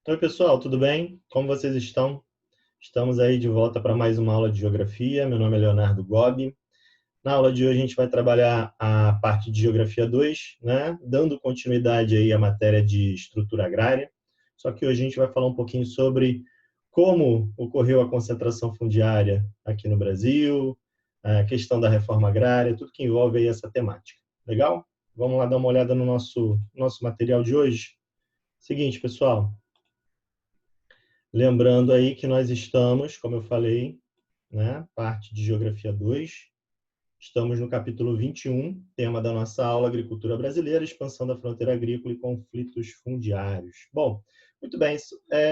Oi, pessoal, tudo bem? Como vocês estão? Estamos aí de volta para mais uma aula de geografia. Meu nome é Leonardo Gobi. Na aula de hoje a gente vai trabalhar a parte de Geografia 2, né? Dando continuidade aí à matéria de estrutura agrária. Só que hoje a gente vai falar um pouquinho sobre como ocorreu a concentração fundiária aqui no Brasil, a questão da reforma agrária, tudo que envolve aí essa temática. Legal? Vamos lá dar uma olhada no nosso material de hoje. Seguinte, pessoal. Lembrando aí que nós estamos, como eu falei, né, parte de Geografia 2, estamos no capítulo 21, tema da nossa aula, Agricultura Brasileira, Expansão da Fronteira Agrícola e Conflitos Fundiários. Bom, muito bem,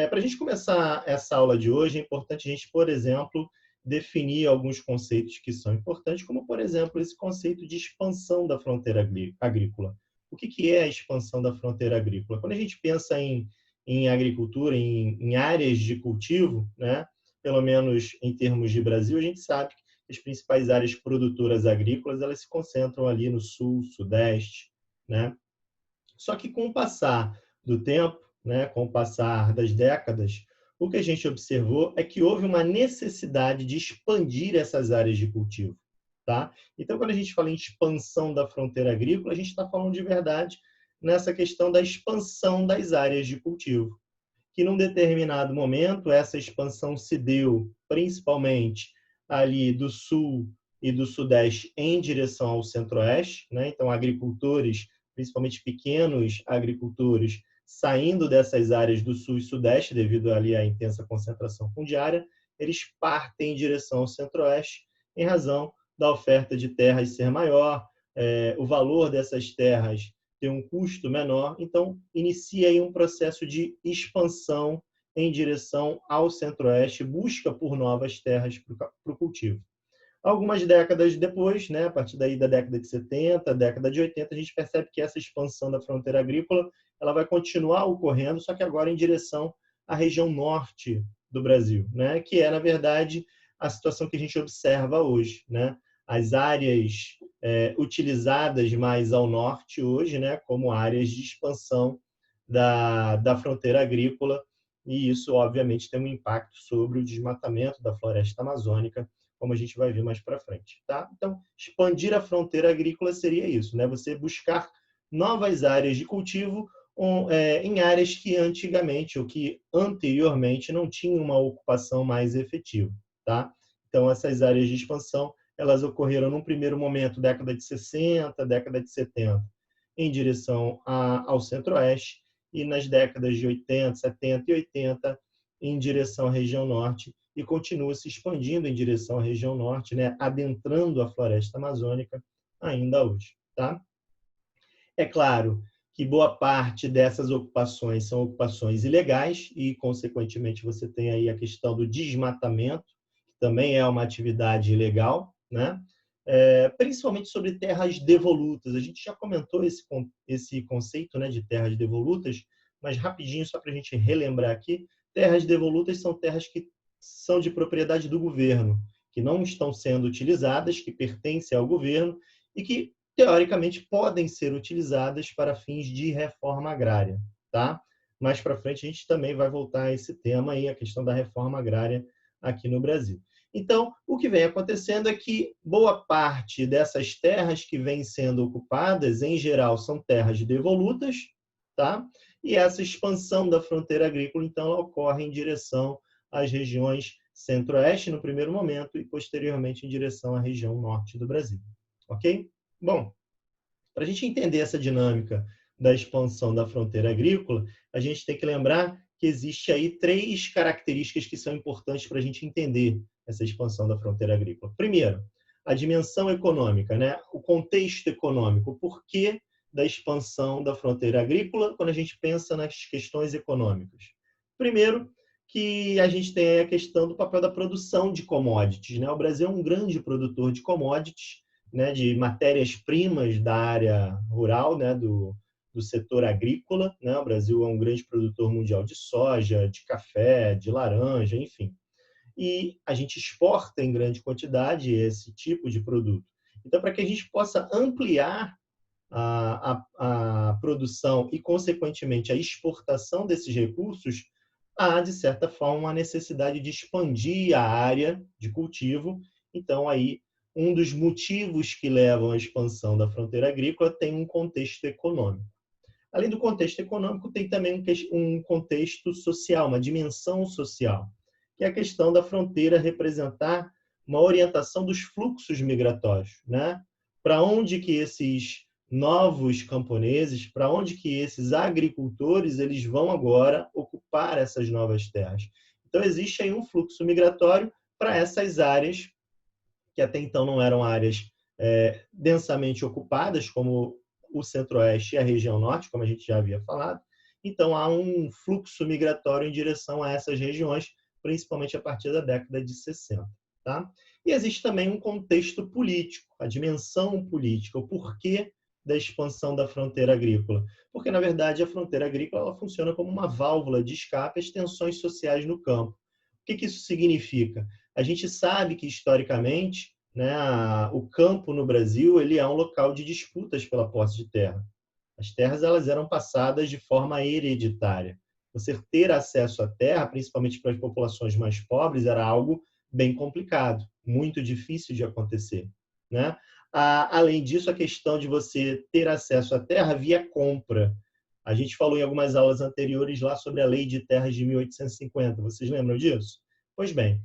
para a gente começar essa aula de hoje, é importante a gente, por exemplo, definir alguns conceitos que são importantes, como, por exemplo, esse conceito de expansão da fronteira agrícola. O que é a expansão da fronteira agrícola? Quando a gente pensa em agricultura, em áreas de cultivo, né, pelo menos em termos de Brasil, a gente sabe que as principais áreas produtoras agrícolas elas se concentram ali no sul, sudeste, né? Só que com o passar do tempo, né, com o passar das décadas, o que a gente observou é que houve uma necessidade de expandir essas áreas de cultivo, tá? Então, quando a gente fala em expansão da fronteira agrícola, a gente está falando de verdade nessa questão da expansão das áreas de cultivo, que num determinado momento essa expansão se deu principalmente ali do sul e do sudeste em direção ao centro-oeste, né? Então agricultores, principalmente pequenos agricultores, saindo dessas áreas do sul e sudeste devido ali à intensa concentração fundiária, eles partem em direção ao centro-oeste em razão da oferta de terras ser maior, o valor dessas terras ter um custo menor, então inicia aí um processo de expansão em direção ao centro-oeste, busca por novas terras para o cultivo. Algumas décadas depois, né, a partir daí da década de 70, década de 80, a gente percebe que essa expansão da fronteira agrícola ela vai continuar ocorrendo, só que agora em direção à região norte do Brasil, né, que é, na verdade, a situação que a gente observa hoje, né? As áreas utilizadas mais ao norte hoje, né, como áreas de expansão da fronteira agrícola, e isso, obviamente, tem um impacto sobre o desmatamento da floresta amazônica, como a gente vai ver mais para frente. Tá? Então, expandir a fronteira agrícola seria isso, né? Você buscar novas áreas de cultivo em áreas que antigamente ou que anteriormente não tinham uma ocupação mais efetiva. Tá? Então, essas áreas de expansão elas ocorreram num primeiro momento, década de 60, década de 70, em direção ao centro-oeste, e nas décadas de 80, 70 e 80, em direção à região norte, e continua se expandindo em direção à região norte, né, adentrando a floresta amazônica ainda hoje. Tá? É claro que boa parte dessas ocupações são ocupações ilegais e, consequentemente, você tem aí a questão do desmatamento, que também é uma atividade ilegal, né? Principalmente sobre terras devolutas. A gente já comentou esse conceito, né, de terras devolutas, mas rapidinho, só para a gente relembrar aqui, terras devolutas são terras que são de propriedade do governo, que não estão sendo utilizadas, que pertencem ao governo e que teoricamente podem ser utilizadas para fins de reforma agrária, tá? Mais para frente a gente também vai voltar a esse tema aí, a questão da reforma agrária aqui no Brasil. Então, o que vem acontecendo é que boa parte dessas terras que vêm sendo ocupadas, em geral, são terras devolutas, tá? E essa expansão da fronteira agrícola, então, ela ocorre em direção às regiões centro-oeste no primeiro momento e posteriormente em direção à região norte do Brasil. Ok? Bom, para a gente entender essa dinâmica da expansão da fronteira agrícola, a gente tem que lembrar que existe aí três características que são importantes para a gente entender essa expansão da fronteira agrícola. Primeiro, a dimensão econômica, né? O contexto econômico, o porquê da expansão da fronteira agrícola quando a gente pensa nas questões econômicas. Primeiro, que a gente tem a questão do papel da produção de commodities, né? O Brasil é um grande produtor de commodities, né, de matérias-primas da área rural, né, do setor agrícola. Né? O Brasil é um grande produtor mundial de soja, de café, de laranja, enfim. E a gente exporta em grande quantidade esse tipo de produto. Então, para que a gente possa ampliar a produção e, consequentemente, a exportação desses recursos, há, de certa forma, uma necessidade de expandir a área de cultivo. Então, aí, um dos motivos que levam à expansão da fronteira agrícola tem um contexto econômico. Além do contexto econômico, tem também um contexto social, uma dimensão social, que é a questão da fronteira representar uma orientação dos fluxos migratórios, né? Para onde que esses novos camponeses, para onde que esses agricultores eles vão agora ocupar essas novas terras. Então existe aí um fluxo migratório para essas áreas que até então não eram áreas densamente ocupadas, como o Centro-Oeste e a região Norte, como a gente já havia falado. Então, há um fluxo migratório em direção a essas regiões, principalmente a partir da década de 60. Tá? E existe também um contexto político, a dimensão política, o porquê da expansão da fronteira agrícola. Porque, na verdade, a fronteira agrícola ela funciona como uma válvula de escape às tensões sociais no campo. O que isso significa? A gente sabe que, historicamente, né, o campo no Brasil ele é um local de disputas pela posse de terra. As terras elas eram passadas de forma hereditária. Você ter acesso à terra, principalmente para as populações mais pobres, era algo bem complicado, muito difícil de acontecer, né? Além disso, a questão de você ter acesso à terra via compra. A gente falou em algumas aulas anteriores lá sobre a Lei de Terras de 1850. Vocês lembram disso? Pois bem,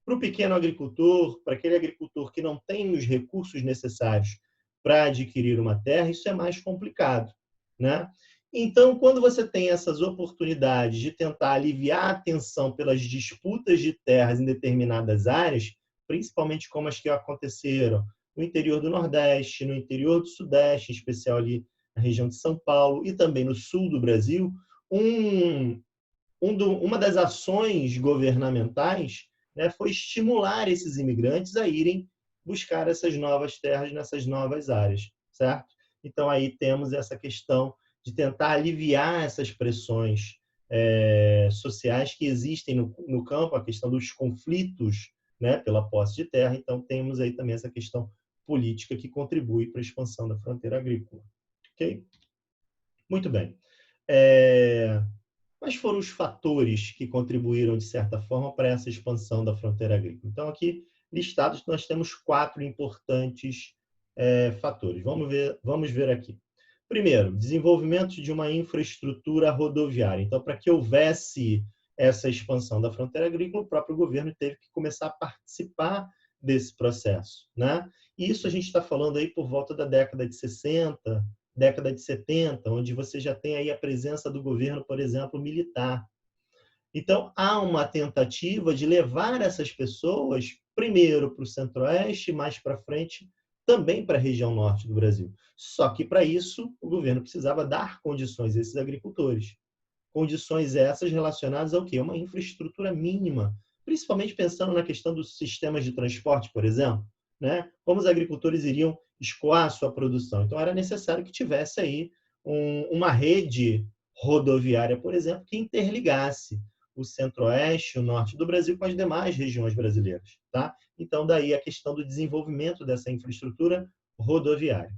para o pequeno agricultor, para aquele agricultor que não tem os recursos necessários para adquirir uma terra, isso é mais complicado, né? Então, quando você tem essas oportunidades de tentar aliviar a tensão pelas disputas de terras em determinadas áreas, principalmente como as que aconteceram no interior do Nordeste, no interior do Sudeste, em especial ali na região de São Paulo e também no sul do Brasil, uma das ações governamentais, né, foi estimular esses imigrantes a irem buscar essas novas terras nessas novas áreas, certo? Então, aí temos essa questão de tentar aliviar essas pressões sociais que existem no campo, a questão dos conflitos, né, pela posse de terra. Então, temos aí também essa questão política que contribui para a expansão da fronteira agrícola. Ok? Muito bem. Quais foram os fatores que contribuíram, de certa forma, para essa expansão da fronteira agrícola? Então, aqui listados, nós temos 4 importantes fatores. Vamos ver aqui. Primeiro, desenvolvimento de uma infraestrutura rodoviária. Então, para que houvesse essa expansão da fronteira agrícola, o próprio governo teve que começar a participar desse processo, né? E isso a gente está falando aí por volta da década de 60, década de 70, onde você já tem aí a presença do governo, por exemplo, militar. Então, há uma tentativa de levar essas pessoas primeiro para o Centro-Oeste, mais para frente também para a região norte do Brasil. Só que, para isso, o governo precisava dar condições a esses agricultores. Condições essas relacionadas ao quê? Uma infraestrutura mínima, principalmente pensando na questão dos sistemas de transporte, por exemplo, né? Como os agricultores iriam escoar a sua produção. Então, era necessário que tivesse aí uma rede rodoviária, por exemplo, que interligasse o centro-oeste, o norte do Brasil com as demais regiões brasileiras, tá? Então, daí a questão do desenvolvimento dessa infraestrutura rodoviária.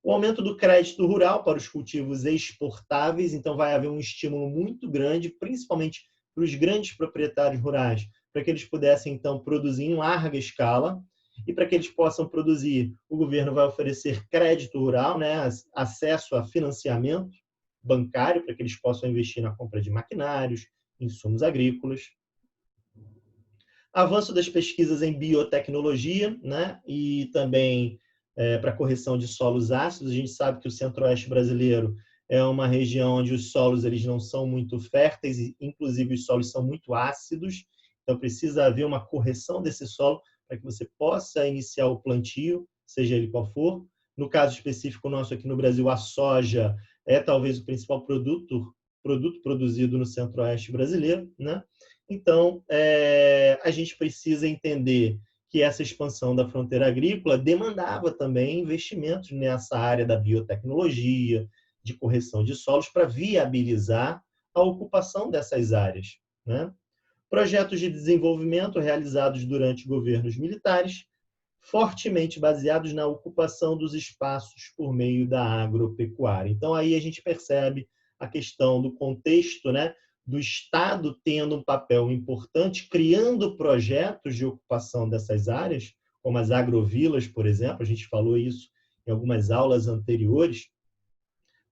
O aumento do crédito rural para os cultivos exportáveis, então vai haver um estímulo muito grande, principalmente para os grandes proprietários rurais, para que eles pudessem, então, produzir em larga escala. E para que eles possam produzir, o governo vai oferecer crédito rural, né, acesso a financiamento bancário, para que eles possam investir na compra de maquinários, insumos agrícolas. Avanço das pesquisas em biotecnologia, né, e também para correção de solos ácidos. A gente sabe que o centro-oeste brasileiro é uma região onde os solos eles não são muito férteis, e inclusive os solos são muito ácidos, então precisa haver uma correção desse solo para que você possa iniciar o plantio, seja ele qual for. No caso específico nosso aqui no Brasil, a soja é talvez o principal produto produzido no centro-oeste brasileiro, né? Então, a gente precisa entender que essa expansão da fronteira agrícola demandava também investimentos nessa área da biotecnologia, de correção de solos, para viabilizar a ocupação dessas áreas, né? Projetos de desenvolvimento realizados durante governos militares, fortemente baseados na ocupação dos espaços por meio da agropecuária. Então, aí a gente percebe a questão do contexto, né, do Estado tendo um papel importante, criando projetos de ocupação dessas áreas, como as agrovilas, por exemplo, a gente falou isso em algumas aulas anteriores,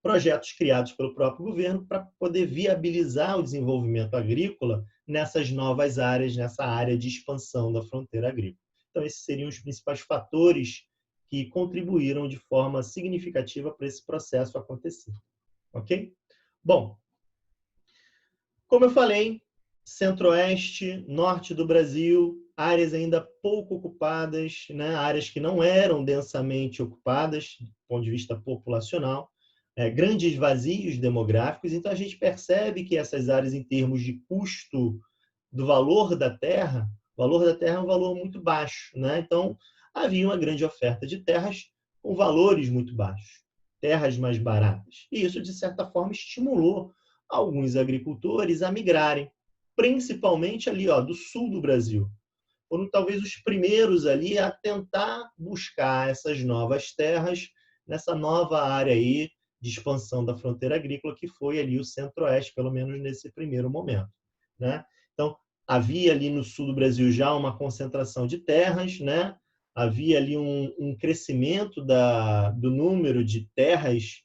projetos criados pelo próprio governo para poder viabilizar o desenvolvimento agrícola nessas novas áreas, nessa área de expansão da fronteira agrícola. Então, esses seriam os principais fatores que contribuíram de forma significativa para esse processo acontecer. Ok? Bom, como eu falei, centro-oeste, norte do Brasil, áreas ainda pouco ocupadas, né? Áreas que não eram densamente ocupadas, do ponto de vista populacional, grandes vazios demográficos. Então, a gente percebe que essas áreas, em termos de custo do valor da terra, o valor da terra é um valor muito baixo, né? Então, havia uma grande oferta de terras com valores muito baixos, terras mais baratas. E isso, de certa forma, estimulou alguns agricultores a migrarem, principalmente ali, do sul do Brasil. Foram talvez os primeiros ali a tentar buscar essas novas terras nessa nova área aí de expansão da fronteira agrícola, que foi ali o centro-oeste, pelo menos nesse primeiro momento, né? Então, havia ali no sul do Brasil já uma concentração de terras, né? Havia ali um crescimento do número de terras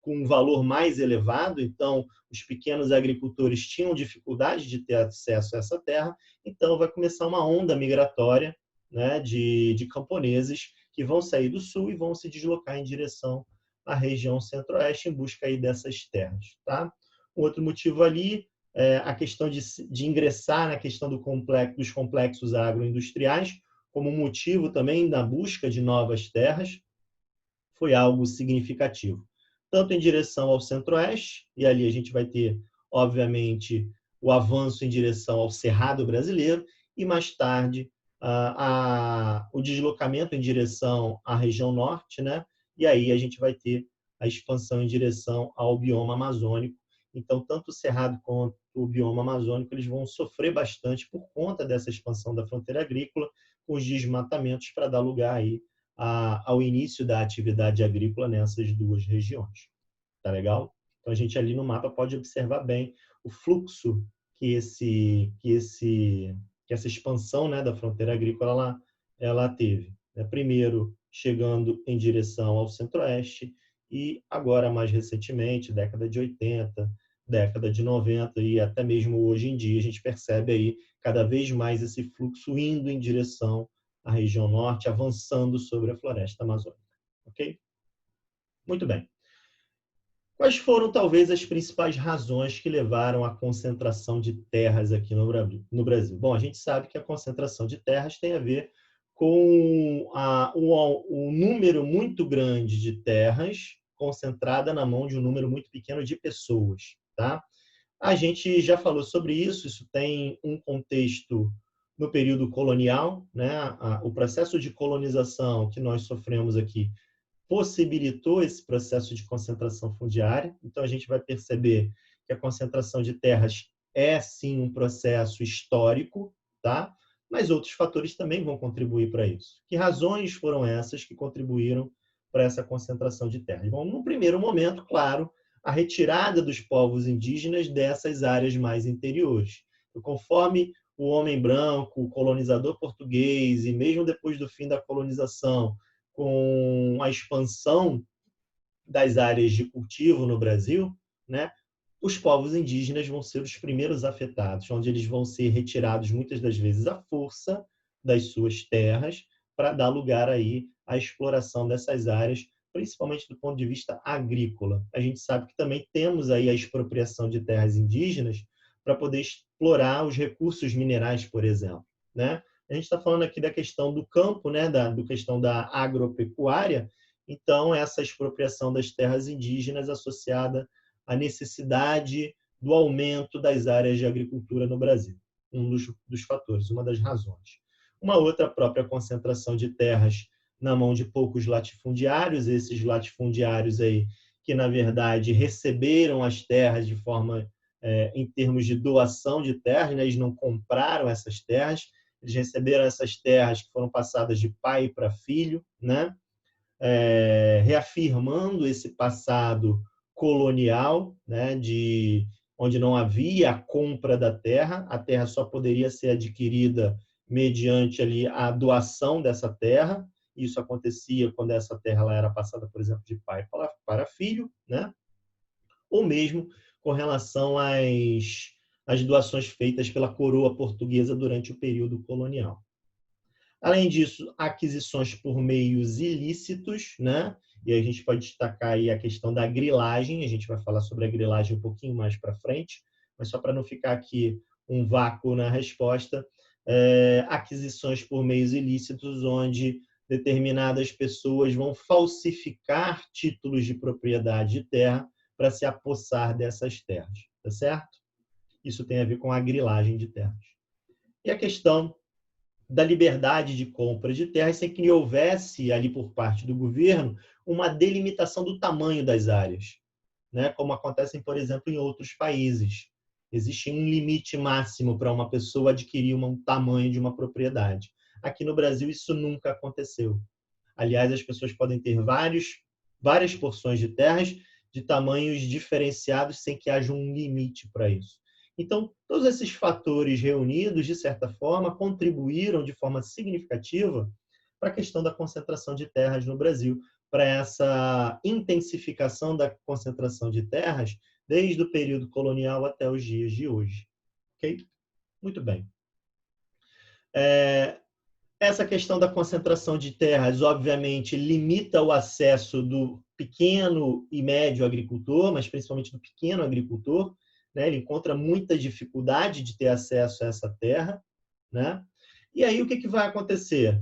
com um valor mais elevado, então os pequenos agricultores tinham dificuldade de ter acesso a essa terra, então vai começar uma onda migratória, né, de camponeses que vão sair do sul e vão se deslocar em direção à região centro-oeste em busca aí dessas terras. Tá? Um outro motivo ali é a questão de ingressar na questão dos complexos agroindustriais, como motivo também da busca de novas terras, foi algo significativo. Tanto em direção ao centro-oeste, e ali a gente vai ter, obviamente, o avanço em direção ao Cerrado brasileiro, e mais tarde o deslocamento em direção à região norte, né? E aí a gente vai ter a expansão em direção ao bioma amazônico. Então, tanto o Cerrado quanto o bioma amazônico eles vão sofrer bastante por conta dessa expansão da fronteira agrícola, com os desmatamentos para dar lugar aí ao início da atividade agrícola nessas duas regiões. Tá legal? Então, a gente ali no mapa pode observar bem o fluxo que essa expansão, né, da fronteira agrícola ela teve. Primeiro, chegando em direção ao centro-oeste e agora, mais recentemente, década de 80, década de 90 e até mesmo hoje em dia, a gente percebe aí cada vez mais esse fluxo indo em direção à região norte, avançando sobre a floresta amazônica. Ok? Muito bem. Quais foram, talvez, as principais razões que levaram à concentração de terras aqui no Brasil? Bom, a gente sabe que a concentração de terras tem a ver com o número muito grande de terras concentrada na mão de um número muito pequeno de pessoas. Tá? A gente já falou sobre isso, isso tem um contexto no período colonial, né? O processo de colonização que nós sofremos aqui possibilitou esse processo de concentração fundiária. Então, a gente vai perceber que a concentração de terras é, sim, um processo histórico, tá? Mas outros fatores também vão contribuir para isso. Que razões foram essas que contribuíram para essa concentração de terras? Bom, no primeiro momento, claro, a retirada dos povos indígenas dessas áreas mais interiores. Então, conforme o homem branco, o colonizador português, e mesmo depois do fim da colonização, com a expansão das áreas de cultivo no Brasil, né, os povos indígenas vão ser os primeiros afetados, onde eles vão ser retirados muitas das vezes à força das suas terras para dar lugar aí à exploração dessas áreas, principalmente do ponto de vista agrícola. A gente sabe que também temos aí a expropriação de terras indígenas para poder explorar os recursos minerais, por exemplo, né? A gente está falando aqui da questão do campo, né, da questão da agropecuária, então essa expropriação das terras indígenas associada à necessidade do aumento das áreas de agricultura no Brasil, um dos fatores, uma das razões. Uma outra, própria concentração de terras na mão de poucos latifundiários, esses latifundiários aí que, na verdade, receberam as terras de forma, em termos de doação de terras, né, eles não compraram essas terras, eles receberam essas terras que foram passadas de pai para filho, né? Reafirmando esse passado colonial, né? de onde não havia a compra da terra, a terra só poderia ser adquirida mediante ali a doação dessa terra. Isso acontecia quando essa terra ela era passada, por exemplo, de pai para filho, né? Ou mesmo com relação às doações feitas pela coroa portuguesa durante o período colonial. Além disso, aquisições por meios ilícitos, né? E a gente pode destacar aí a questão da grilagem, a gente vai falar sobre a grilagem um pouquinho mais para frente, mas só para não ficar aqui um vácuo na resposta, aquisições por meios ilícitos, onde determinadas pessoas vão falsificar títulos de propriedade de terra para se apossar dessas terras, tá certo? Isso tem a ver com a grilagem de terras. E a questão da liberdade de compra de terras sem que houvesse ali por parte do governo uma delimitação do tamanho das áreas, né? Como acontece, por exemplo, em outros países. Existe um limite máximo para uma pessoa adquirir um tamanho de uma propriedade. Aqui no Brasil isso nunca aconteceu. Aliás, as pessoas podem ter várias porções de terras de tamanhos diferenciados sem que haja um limite para isso. Então, todos esses fatores reunidos, de certa forma, contribuíram de forma significativa para a questão da concentração de terras no Brasil, para essa intensificação da concentração de terras desde o período colonial até os dias de hoje. Ok? Muito bem. Essa questão da concentração de terras, obviamente, limita o acesso do pequeno e médio agricultor, mas principalmente do pequeno agricultor, né? Ele encontra muita dificuldade de ter acesso a essa terra, né? E aí o que vai acontecer?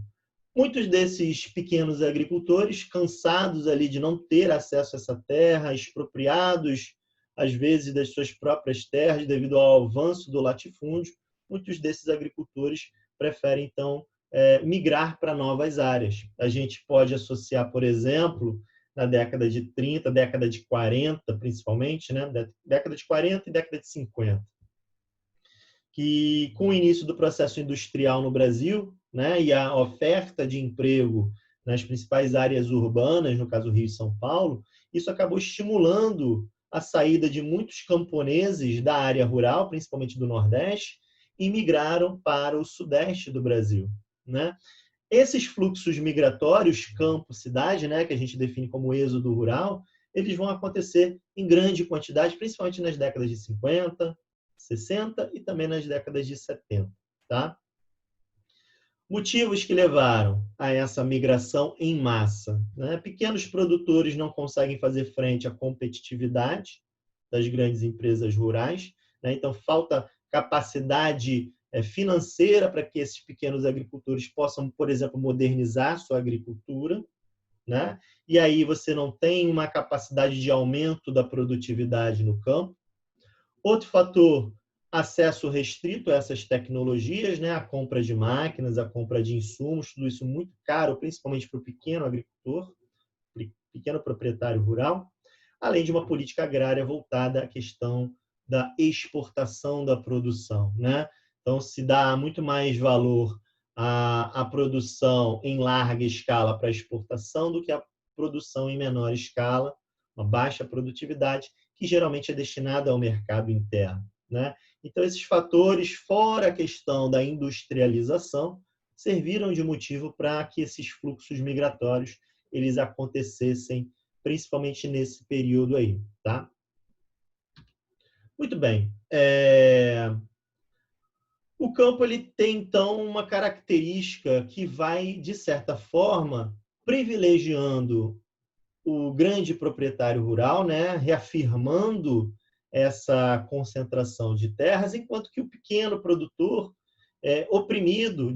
Muitos desses pequenos agricultores, cansados ali de não ter acesso a essa terra, expropriados, às vezes, das suas próprias terras devido ao avanço do latifúndio, muitos desses agricultores preferem, então, migrar para novas áreas. A gente pode associar, por exemplo, na década de 30, década de 40, principalmente, né? Década de 40 e década de 50, que com o início do processo industrial no Brasil, né, e a oferta de emprego nas principais áreas urbanas, no caso Rio e São Paulo, isso acabou estimulando a saída de muitos camponeses da área rural, principalmente do Nordeste, e migraram para o Sudeste do Brasil, né? Esses fluxos migratórios, campo-cidade, né, que a gente define como êxodo rural, eles vão acontecer em grande quantidade, principalmente nas décadas de 50, 60 e também nas décadas de 70. Tá? Motivos que levaram a essa migração em massa. Né? Pequenos produtores não conseguem fazer frente à competitividade das grandes empresas rurais, né? Então falta capacidade financeira para que esses pequenos agricultores possam, por exemplo, modernizar sua agricultura, né? E aí você não tem uma capacidade de aumento da produtividade no campo. Outro fator, acesso restrito a essas tecnologias, né? A compra de máquinas, a compra de insumos, tudo isso muito caro, principalmente para o pequeno agricultor, pequeno proprietário rural, além de uma política agrária voltada à questão da exportação da produção, né? Então, se dá muito mais valor à produção em larga escala para exportação do que a produção em menor escala, uma baixa produtividade, que geralmente é destinada ao mercado interno, né? Então, esses fatores, fora a questão da industrialização, serviram de motivo para que esses fluxos migratórios eles acontecessem principalmente nesse período aí, tá? Muito bem. O campo ele tem, então, uma característica que vai, de certa forma, privilegiando o grande proprietário rural, né? Reafirmando essa concentração de terras, enquanto que o pequeno produtor, oprimido,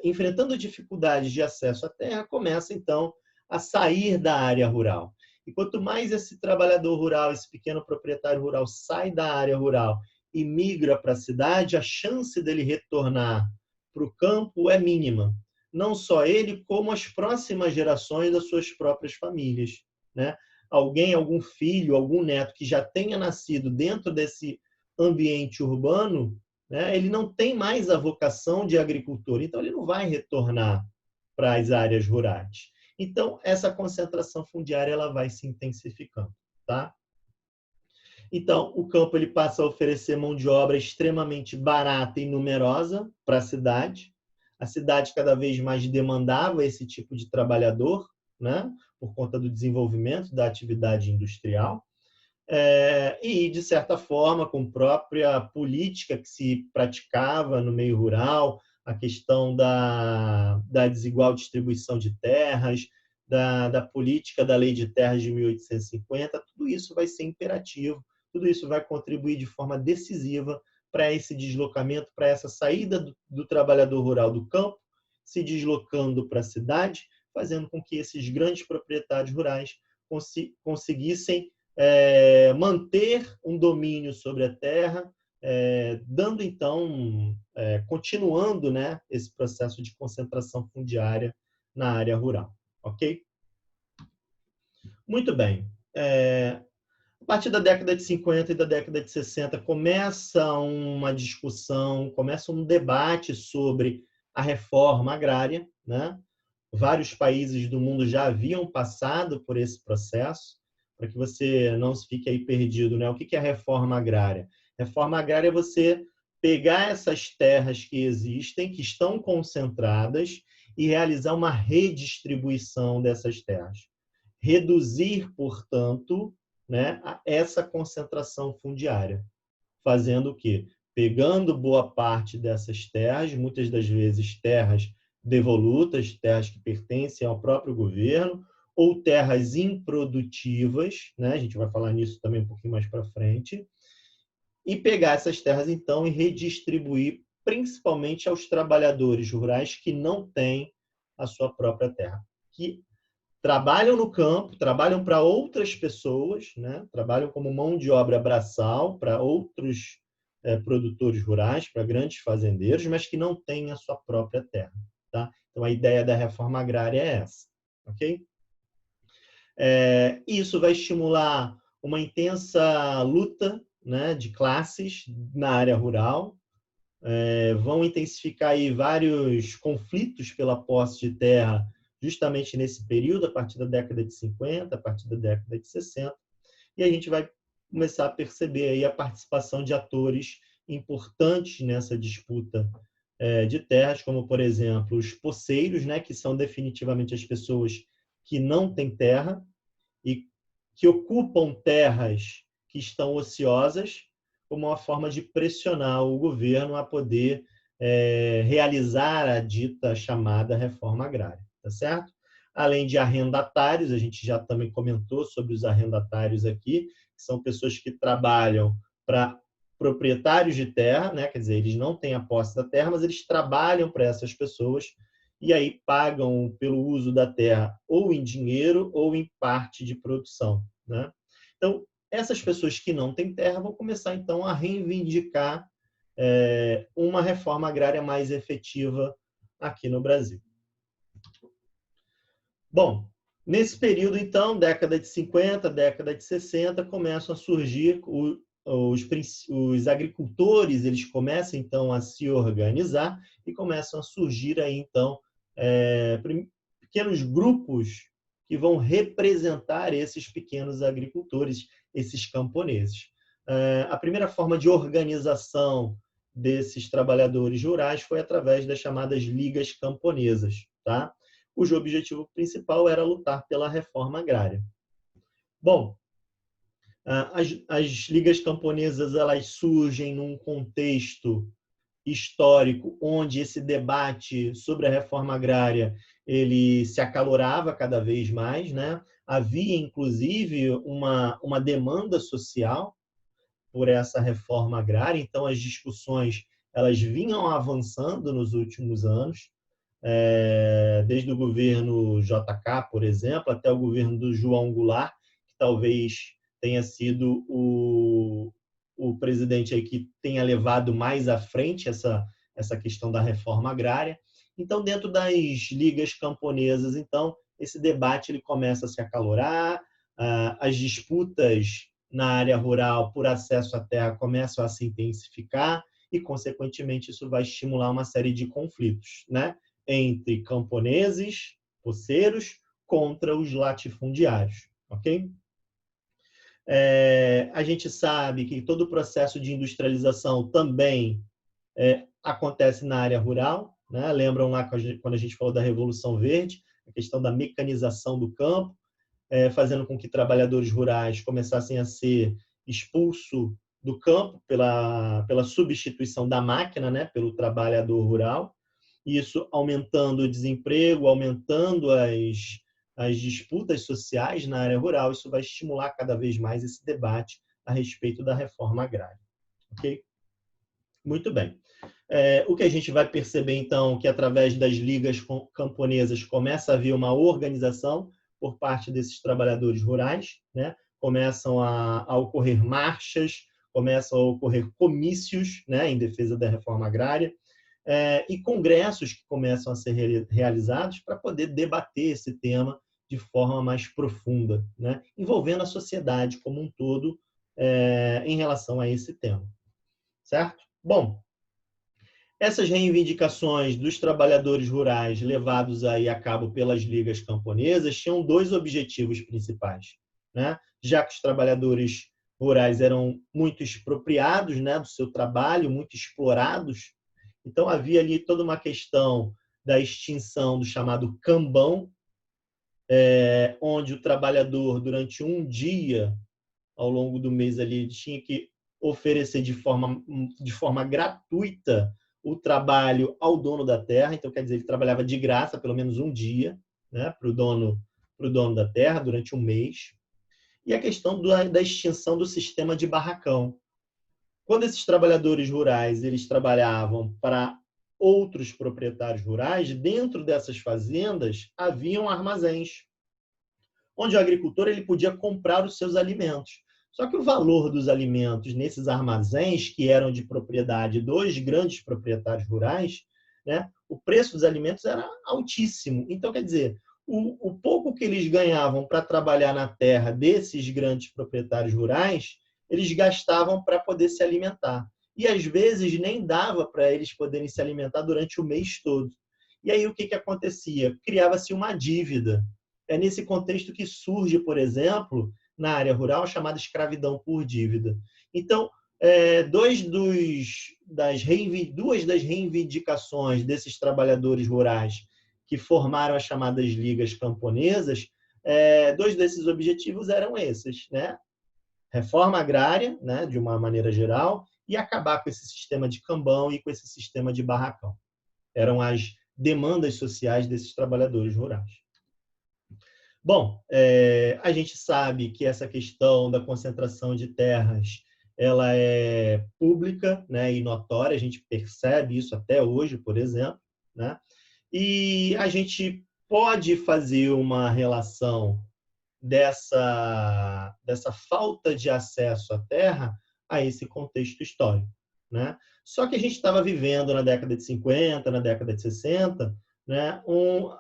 enfrentando dificuldades de acesso à terra, começa, então, a sair da área rural. E quanto mais esse trabalhador rural, esse pequeno proprietário rural sai da área rural e migra para a cidade, a chance dele retornar para o campo é mínima. Não só ele, como as próximas gerações das suas próprias famílias, né? Algum filho, algum neto que já tenha nascido dentro desse ambiente urbano, né? Ele não tem mais a vocação de agricultor, então ele não vai retornar para as áreas rurais. Então, essa concentração fundiária ela vai se intensificando, tá? Então, o campo ele passa a oferecer mão de obra extremamente barata e numerosa para a cidade. A cidade cada vez mais demandava esse tipo de trabalhador, né, por conta do desenvolvimento da atividade industrial. E, de certa forma, com a própria política que se praticava no meio rural, a questão da desigual distribuição de terras, da política da Lei de Terras de 1850, tudo isso vai ser imperativo, tudo isso vai contribuir de forma decisiva para esse deslocamento, para essa saída do trabalhador rural do campo, se deslocando para a cidade, fazendo com que esses grandes proprietários rurais conseguissem manter um domínio sobre a terra, dando então, continuando, né, esse processo de concentração fundiária na área rural. Ok? Muito bem. A partir da década de 50 e da década de 60 começa uma discussão, começa um debate sobre a reforma agrária, né? Vários países do mundo já haviam passado por esse processo, para que você não fique aí perdido, né? O que é a reforma agrária? Reforma agrária é você pegar essas terras que existem, que estão concentradas, e realizar uma redistribuição dessas terras. Reduzir, portanto, né, essa concentração fundiária. Fazendo o quê? Pegando boa parte dessas terras, muitas das vezes terras devolutas, terras que pertencem ao próprio governo, ou terras improdutivas, né? A gente vai falar nisso também um pouquinho mais para frente, e pegar essas terras, então, e redistribuir principalmente aos trabalhadores rurais que não têm a sua própria terra, que trabalham no campo, trabalham para outras pessoas, né? Trabalham como mão de obra braçal para outros produtores rurais, para grandes fazendeiros, mas que não têm a sua própria terra. Tá? Então, a ideia da reforma agrária é essa. Ok? Isso vai estimular uma intensa luta, né, de classes na área rural, vão intensificar aí vários conflitos pela posse de terra justamente nesse período, a partir da década de 50, a partir da década de 60, e a gente vai começar a perceber aí a participação de atores importantes nessa disputa de terras, como, por exemplo, os poceiros, né, que são definitivamente as pessoas que não têm terra e que ocupam terras que estão ociosas, como uma forma de pressionar o governo a poder realizar a dita chamada reforma agrária, tá certo? Além de arrendatários, a gente já também comentou sobre os arrendatários aqui, que são pessoas que trabalham para proprietários de terra, né? Quer dizer, eles não têm a posse da terra, mas eles trabalham para essas pessoas e aí pagam pelo uso da terra ou em dinheiro ou em parte de produção, né? Então, essas pessoas que não têm terra vão começar, então, a reivindicar uma reforma agrária mais efetiva aqui no Brasil. Bom, nesse período, então, década de 50, década de 60, começam a surgir os agricultores, eles começam, então, a se organizar e começam a surgir, aí, então, pequenos grupos que vão representar esses pequenos agricultores, esses camponeses. A primeira forma de organização desses trabalhadores rurais foi através das chamadas ligas camponesas, tá? Cujo objetivo principal era lutar pela reforma agrária. Bom, as ligas camponesas elas surgem num contexto histórico onde esse debate sobre a reforma agrária ele se acalorava cada vez mais, né? Havia inclusive uma demanda social por essa reforma agrária, então as discussões elas vinham avançando nos últimos anos, desde o governo JK, por exemplo, até o governo do João Goulart, que talvez tenha sido o presidente aí que tenha levado mais à frente essa questão da reforma agrária. Então, dentro das ligas camponesas, então, esse debate ele começa a se acalorar, as disputas na área rural por acesso à terra começam a se intensificar e, consequentemente, isso vai estimular uma série de conflitos, né? Entre camponeses, poceiros, contra os latifundiários, ok? A gente sabe que todo o processo de industrialização também acontece na área rural, né? Lembram lá quando a gente falou da Revolução Verde, a questão da mecanização do campo, fazendo com que trabalhadores rurais começassem a ser expulsos do campo pela substituição da máquina, né? Pelo trabalhador rural. Isso aumentando o desemprego, aumentando as disputas sociais na área rural. Isso vai estimular cada vez mais esse debate a respeito da reforma agrária. Ok? Muito bem. O que a gente vai perceber, então, que através das ligas camponesas começa a haver uma organização por parte desses trabalhadores rurais, né? Começam a ocorrer marchas, começam a ocorrer comícios, né, em defesa da reforma agrária, e congressos que começam a ser realizados para poder debater esse tema de forma mais profunda, né, envolvendo a sociedade como um todo em relação a esse tema. Certo? Bom, essas reivindicações dos trabalhadores rurais levados aí a cabo pelas ligas camponesas tinham dois objetivos principais, né? Já que os trabalhadores rurais eram muito expropriados, né, do seu trabalho, muito explorados, então havia ali toda uma questão da extinção do chamado cambão, onde o trabalhador, durante um dia, ao longo do mês ali, tinha que oferecer de forma gratuita o trabalho ao dono da terra. Então, quer dizer, ele trabalhava de graça pelo menos um dia, né, para o dono da terra durante um mês. E a questão da extinção do sistema de barracão. Quando esses trabalhadores rurais eles trabalhavam para outros proprietários rurais, dentro dessas fazendas haviam armazéns, onde o agricultor ele podia comprar os seus alimentos. Só que o valor dos alimentos nesses armazéns, que eram de propriedade dos grandes proprietários rurais, né, o preço dos alimentos era altíssimo. Então, quer dizer, o pouco que eles ganhavam para trabalhar na terra desses grandes proprietários rurais, eles gastavam para poder se alimentar. E, às vezes, nem dava para eles poderem se alimentar durante o mês todo. E aí, o que acontecia? Criava-se uma dívida. É nesse contexto que surge, por exemplo, na área rural, a chamada escravidão por dívida. Então, duas das reivindicações desses trabalhadores rurais que formaram as chamadas ligas camponesas, dois desses objetivos eram esses, né? Reforma agrária, né, de uma maneira geral, e acabar com esse sistema de cambão e com esse sistema de barracão. Eram as demandas sociais desses trabalhadores rurais. Bom, a gente sabe que essa questão da concentração de terras ela é pública, né, e notória, a gente percebe isso até hoje, por exemplo, né? E a gente pode fazer uma relação dessa falta de acesso à terra a esse contexto histórico, né? Só que a gente estava vivendo na década de 50, na década de 60, né, o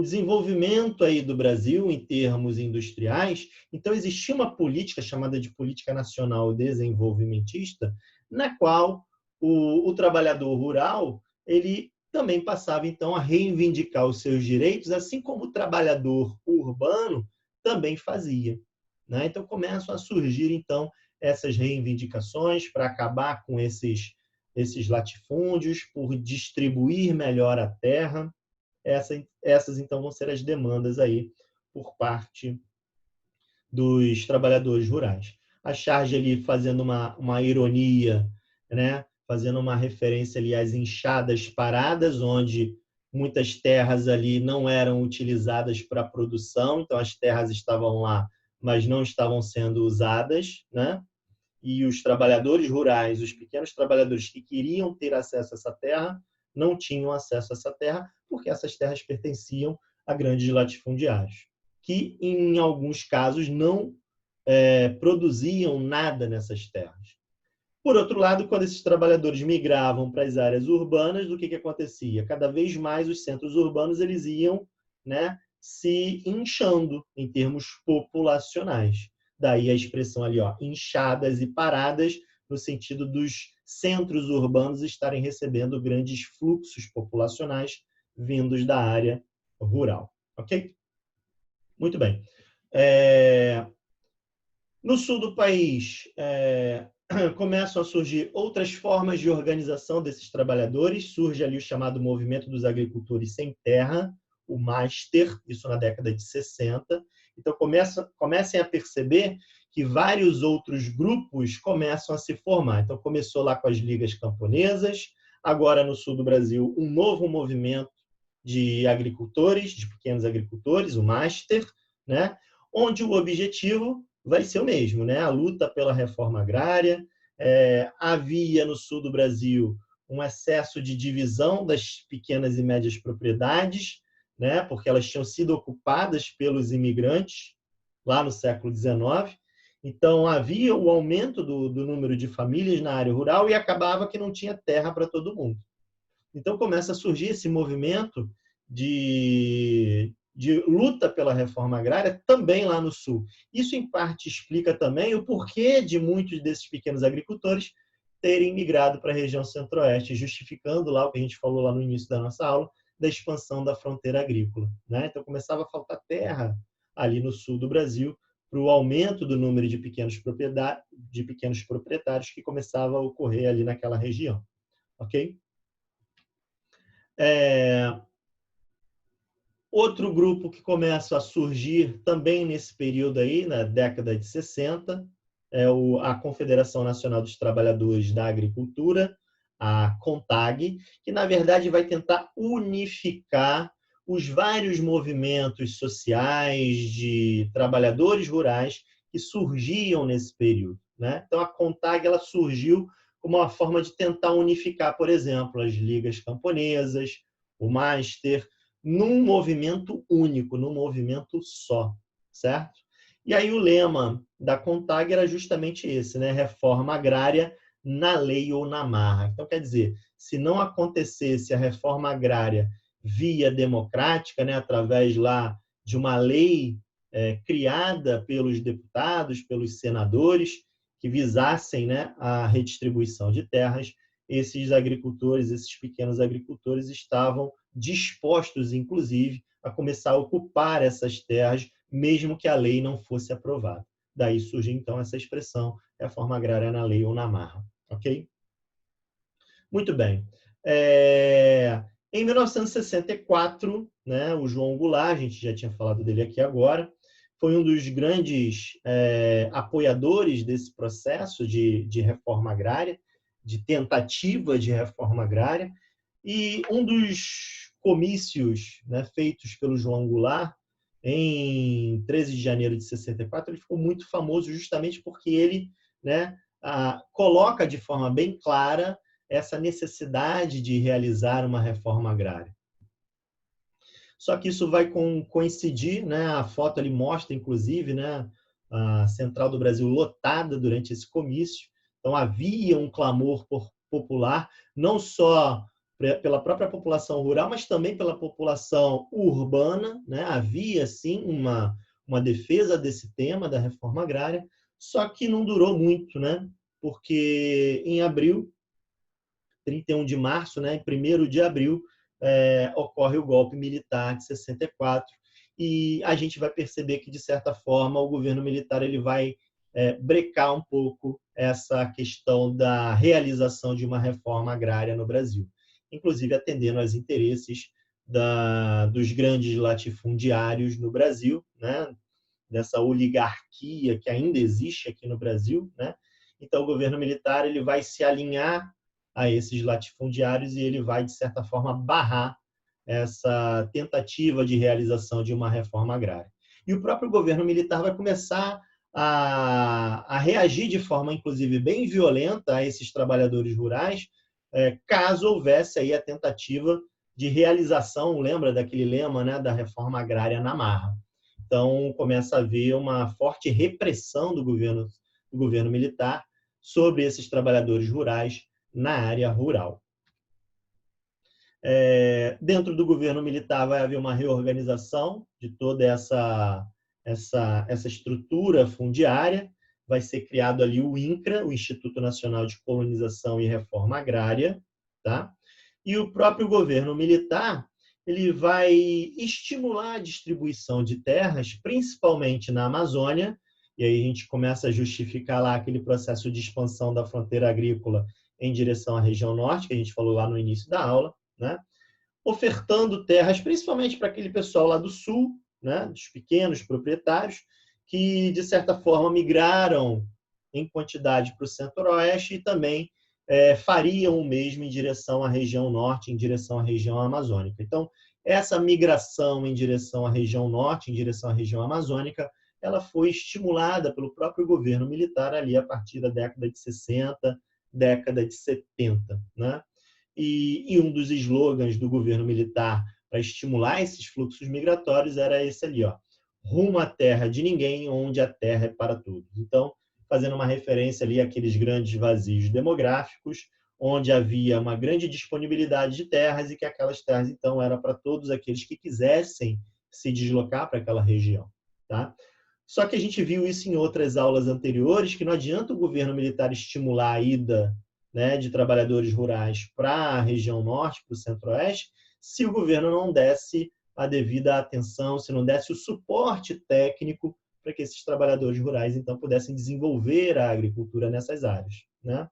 desenvolvimento aí do Brasil em termos industriais. Então, existia uma política chamada de Política Nacional Desenvolvimentista, na qual o trabalhador rural ele também passava, então, a reivindicar os seus direitos, assim como o trabalhador urbano também fazia, né? Então, começam a surgir, então, essas reivindicações para acabar com esses latifúndios, por distribuir melhor a terra. Essas, então, vão ser as demandas aí por parte dos trabalhadores rurais. A Charge ali fazendo uma ironia, né? Fazendo uma referência ali às enxadas paradas, onde muitas terras ali não eram utilizadas para a produção, então as terras estavam lá, mas não estavam sendo usadas, né? E os trabalhadores rurais, os pequenos trabalhadores que queriam ter acesso a essa terra, não tinham acesso a essa terra, porque essas terras pertenciam a grandes latifundiários, que em alguns casos não produziam nada nessas terras. Por outro lado, quando esses trabalhadores migravam para as áreas urbanas, o que acontecia? Cada vez mais os centros urbanos eles iam, né, se inchando em termos populacionais. Daí a expressão ali, ó, inchadas e paradas, no sentido dos centros urbanos estarem recebendo grandes fluxos populacionais vindos da área rural. Ok? Muito bem. No sul do país, começam a surgir outras formas de organização desses trabalhadores. Surge ali o chamado Movimento dos Agricultores Sem Terra, o MASTER, isso na década de 60. Então, comecem a perceber que vários outros grupos começam a se formar. Então, começou lá com as ligas camponesas, agora no sul do Brasil, um novo movimento de agricultores, de pequenos agricultores, o MASTER, né? Onde o objetivo vai ser o mesmo, né? A luta pela reforma agrária. Havia no sul do Brasil um excesso de divisão das pequenas e médias propriedades, né? Porque elas tinham sido ocupadas pelos imigrantes lá no século XIX. Então, havia o aumento do número de famílias na área rural e acabava que não tinha terra para todo mundo. Então, começa a surgir esse movimento de luta pela reforma agrária também lá no Sul. Isso, em parte, explica também o porquê de muitos desses pequenos agricultores terem migrado para a região centro-oeste, justificando lá o que a gente falou lá no início da nossa aula, da expansão da fronteira agrícola, né? Então, começava a faltar terra ali no sul do Brasil para o aumento do número de pequenos proprietários que começava a ocorrer ali naquela região. Ok? Outro grupo que começa a surgir também nesse período aí, na década de 60, é a Confederação Nacional dos Trabalhadores da Agricultura, a CONTAG, que, na verdade, vai tentar unificar os vários movimentos sociais de trabalhadores rurais que surgiam nesse período, né? Então, a CONTAG ela surgiu como uma forma de tentar unificar, por exemplo, as ligas camponesas, o MASTER, num movimento único, num movimento só, certo? E aí o lema da CONTAG era justamente esse, né? Reforma agrária na lei ou na marra. Então, quer dizer, se não acontecesse a reforma agrária via democrática, né, através lá de uma lei criada pelos deputados, pelos senadores, que visassem, né, a redistribuição de terras, esses agricultores, esses pequenos agricultores estavam dispostos, inclusive, a começar a ocupar essas terras, mesmo que a lei não fosse aprovada. Daí surge, então, essa expressão, reforma agrária na lei ou na marra. Ok? Muito bem. Em 1964, né, o João Goulart, a gente já tinha falado dele aqui agora, foi um dos grandes apoiadores desse processo de reforma agrária, de tentativa de reforma agrária, e um dos comícios, né, feitos pelo João Goulart, em 13 de janeiro de 64, ele ficou muito famoso justamente porque ele, né, coloca de forma bem clara essa necessidade de realizar uma reforma agrária. Só que isso vai coincidir, né? A foto ali mostra, inclusive, né, a Central do Brasil lotada durante esse comício. Então, havia um clamor popular, não só pela própria população rural, mas também pela população urbana, né? Havia, sim, uma defesa desse tema da reforma agrária, só que não durou muito, né? Porque em abril, 31 de março, né, 1º de abril, ocorre o golpe militar de 64, e a gente vai perceber que, de certa forma, o governo militar ele vai brecar um pouco essa questão da realização de uma reforma agrária no Brasil, inclusive atendendo aos interesses dos grandes latifundiários no Brasil, né, dessa oligarquia que ainda existe aqui no Brasil, né? Então, o governo militar ele vai se alinhar a esses latifundiários e ele vai, de certa forma, barrar essa tentativa de realização de uma reforma agrária. E o próprio governo militar vai começar a reagir de forma, inclusive, bem violenta a esses trabalhadores rurais, caso houvesse aí a tentativa de realização, lembra daquele lema, né, da reforma agrária na marra. Então, começa a haver uma forte repressão do governo militar sobre esses trabalhadores rurais na área rural. Dentro do governo militar vai haver uma reorganização de toda essa estrutura fundiária, vai ser criado ali o INCRA, o Instituto Nacional de Colonização e Reforma Agrária, tá? E o próprio governo militar ele vai estimular a distribuição de terras, principalmente na Amazônia, e aí a gente começa a justificar lá aquele processo de expansão da fronteira agrícola em direção à região norte, que a gente falou lá no início da aula, né? Ofertando terras, principalmente para aquele pessoal lá do sul, né? Dos pequenos proprietários, que, de certa forma, migraram em quantidade para o centro-oeste e também fariam o mesmo em direção à região norte, em direção à região amazônica. Então, essa migração em direção à região norte, em direção à região amazônica, ela foi estimulada pelo próprio governo militar ali a partir da década de 60, década de 70, né? E um dos slogans do governo militar para estimular esses fluxos migratórios era esse ali, ó, rumo à terra de ninguém, onde a terra é para todos. Então, fazendo uma referência ali àqueles grandes vazios demográficos, onde havia uma grande disponibilidade de terras e que aquelas terras, então, eram para todos aqueles que quisessem se deslocar para aquela região, tá? Só que a gente viu isso em outras aulas anteriores, que não adianta o governo militar estimular a ida, né, de trabalhadores rurais para a região norte, para o centro-oeste, se o governo não desse a devida atenção, se não desse o suporte técnico para que esses trabalhadores rurais, então, pudessem desenvolver a agricultura nessas áreas, né?